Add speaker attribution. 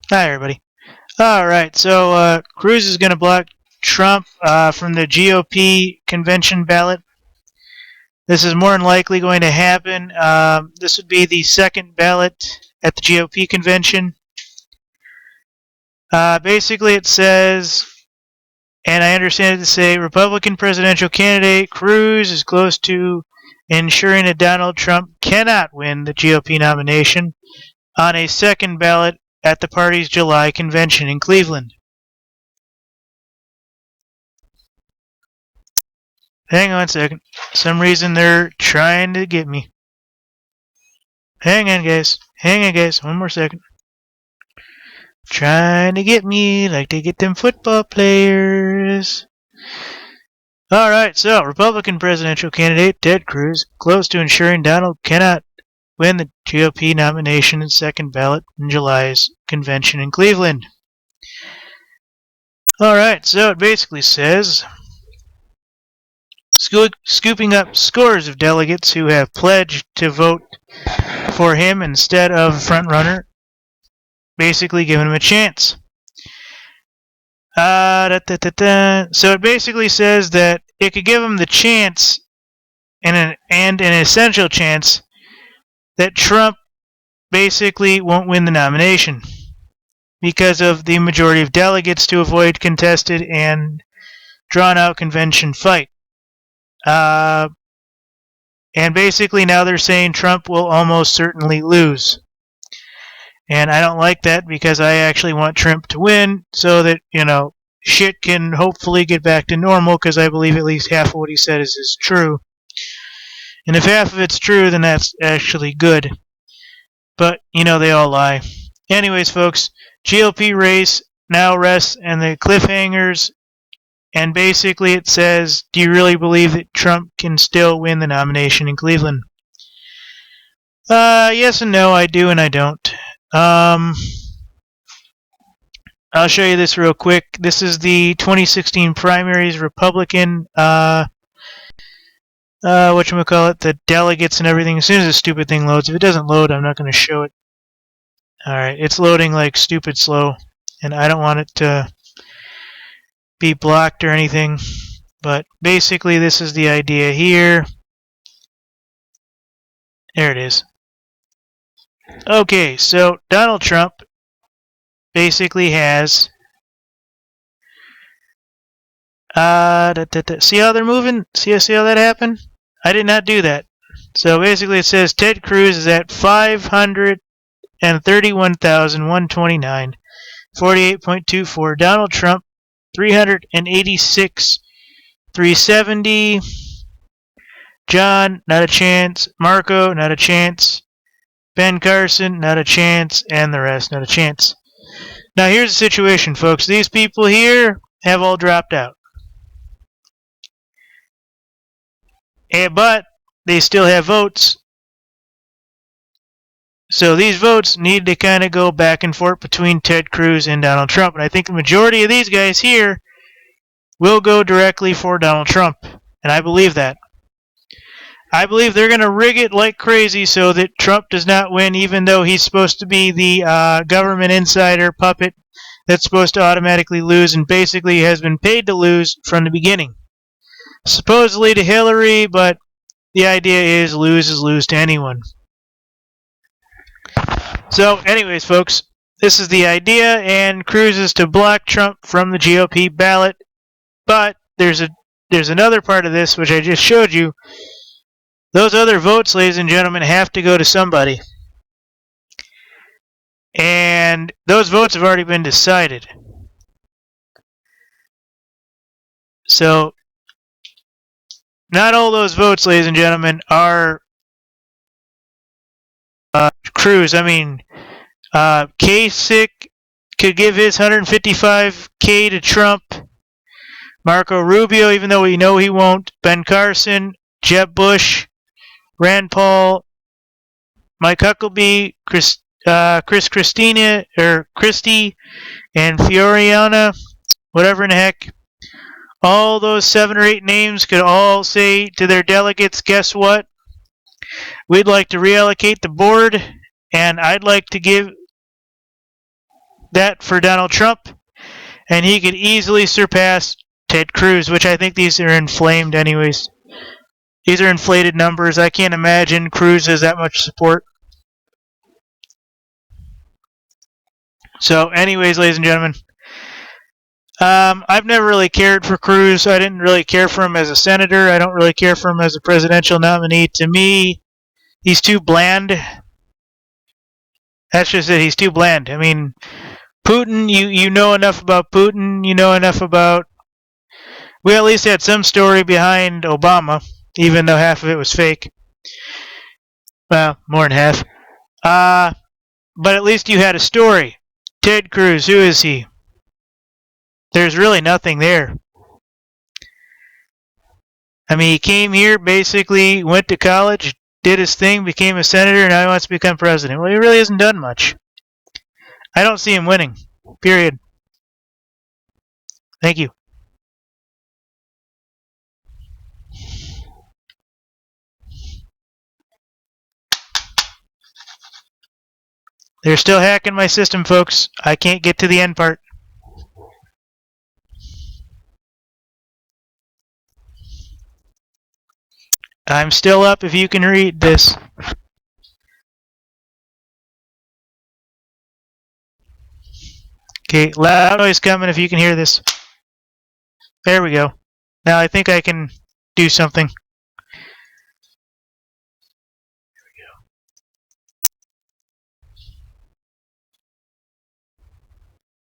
Speaker 1: Hi, everybody. All right, so Cruz is going to block Trump from the GOP convention ballot. This is more than likely going to happen. This would be the second ballot at the GOP convention. Basically, it says, and I understand it to say, Republican presidential candidate Cruz is close to ensuring that Donald Trump cannot win the GOP nomination on a second ballot at the party's July convention in Cleveland. Hang on a second. For some reason they're trying to get me. Hang on, guys. Hang on, guys. One more second. Trying to get me like they get them football players. Alright, so Republican presidential candidate Ted Cruz close to ensuring Donald cannot win the GOP nomination and second ballot in July's convention in Cleveland. Alright, so it basically says scooping up scores of delegates who have pledged to vote for him instead of frontrunner, basically giving him a chance. So it basically says that it could give him the chance, and an essential chance, that Trump basically won't win the nomination because of the majority of delegates to avoid contested and drawn-out convention fight. And basically now they're saying Trump will almost certainly lose. And I don't like that because I actually want Trump to win so that, shit can hopefully get back to normal because I believe at least half of what he said is true. And if half of it's true, then that's actually good. But, they all lie. Anyways, folks, GOP race now rests on the cliffhangers. And basically it says, do you really believe that Trump can still win the nomination in Cleveland? Yes and no, I do and I don't. I'll show you this real quick. This is the 2016 primaries Republican, whatchamacallit, the delegates and everything. As soon as the stupid thing loads, if it doesn't load, I'm not going to show it. Alright, it's loading like stupid slow, and I don't want it to be blocked or anything. But basically, this is the idea here. There it is. Okay, so Donald Trump basically has see how they're moving? See how that happened? I did not do that. So basically it says Ted Cruz is at 531,129, 48.24. Donald Trump 386, 370. John, not a chance. Marco, not a chance. Ben Carson, not a chance. And the rest, not a chance. Now here's the situation, folks. These people here have all dropped out. But they still have votes. So these votes need to kind of go back and forth between Ted Cruz and Donald Trump. And I think the majority of these guys here will go directly for Donald Trump. And I believe that. I believe they're going to rig it like crazy so that Trump does not win, even though he's supposed to be the government insider puppet that's supposed to automatically lose and basically has been paid to lose from the beginning. Supposedly to Hillary, but the idea is lose to anyone. So, anyways, folks, this is the idea, and Cruz is to block Trump from the GOP ballot. But there's another part of this which I just showed you. Those other votes, ladies and gentlemen, have to go to somebody. And those votes have already been decided. So, not all those votes, ladies and gentlemen, are Cruz. I mean, Kasich could give his 155K to Trump. Marco Rubio, even though we know he won't. Ben Carson, Jeb Bush, Rand Paul, Mike Huckabee, Christie, and Fioriana, whatever in the heck. All those 7 or 8 names could all say to their delegates, guess what? We'd like to reallocate the board, and I'd like to give that for Donald Trump, and he could easily surpass Ted Cruz, which I think these are inflamed anyways. These are inflated numbers. I can't imagine Cruz has that much support. So, anyways, ladies and gentlemen, I've never really cared for Cruz. I didn't really care for him as a senator. I don't really care for him as a presidential nominee. To me, he's too bland. That's just it. He's too bland. I mean, Putin, you know enough about Putin. You know enough about... We at least had some story behind Obama, even though half of it was fake. Well, more than half. But at least you had a story. Ted Cruz, who is he? There's really nothing there. I mean, he came here, basically went to college, did his thing, became a senator, and now he wants to become president. Well, he really hasn't done much. I don't see him winning. Period. Thank you. They're still hacking my system, folks. I can't get to the end part. I'm still up if you can read this. Okay, loud noise coming if you can hear this. There we go. Now I think I can do something.